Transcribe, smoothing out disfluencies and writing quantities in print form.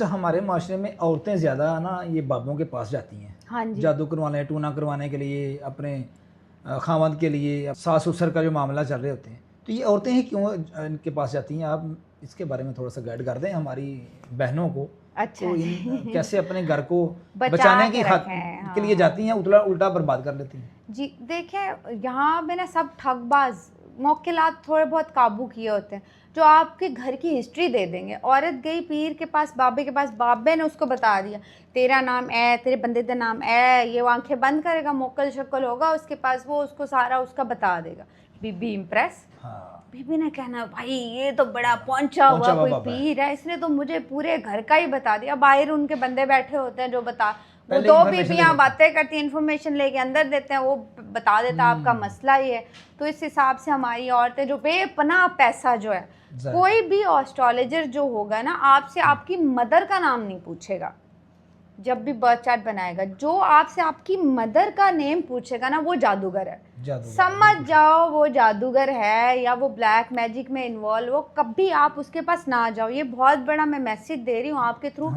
हमारे माशरे में औरतें ज़्यादा ना ये बाबों के पास जाती हैं। हाँ जी। जादू करवाने, टूना करवाने के लिए, अपने खावंद के लिए, सास-ससुर का जो मामला चल रहे होते हैं। तो ये औरतें ही क्यों इनके पास जाती हैं? आप इसके बारे में थोड़ा-सा गाइड कर दें हमारी बहनों को। अच्छा तो इन जी। कैसे अपने घर को बचा बचाने की के रखें, के लिए हाँ। जाती हैं, उल्टा बर्बाद कर लेती हैं? जी, देखें यहाँ पे ना सब ठगबाज मौकेलात थोड़े बहुत काबू किए होते हैं, जो आपके घर की हिस्ट्री दे देंगे। औरत गई पीर के पास, बाबे के पास, बाबे ने उसको बता दिया, तेरा नाम है, तेरे बंदे का नाम है, ये वो आंखें बंद करेगा, मोकल शक्ल होगा उसके पास, वो उसको सारा उसका बता देगा। बीबी इम्प्रेस। हाँ। बीबी ने कहना, भाई ये तो बड़ा पहुंचा हुआ कोई बाबा है। पीर है, इसने तो मुझे पूरे घर का ही बता दिया। बाहर उनके बंदे बैठे होते हैं जो बता, वो पहले दो इन्फॉर्मेशन ले बीबियां लेते हैं। बातें करती हैं, इन्फॉर्मेशन लेके अंदर देते हैं, वो बता देता है आपका मसला ये है। तो इस हिसाब से हमारी औरतें जो बेपनाह पैसा जो है, कोई भी एस्ट्रोलॉजर जो होगा ना, आपसे आपकी मदर का नाम नहीं पूछेगा। जब भी बर्थ चार्ट बनाएगा, जो आपसे आपकी मदर का नेम पूछेगा ना, वो जादूगर है। समझ जाओ वो जादूगर है या वो ब्लैक मैजिक में इन्वॉल्व हो। कभी आप उसके पास ना जाओ। ये बहुत बड़ा मैं मैसेज दे रही हूँ आपके थ्रू।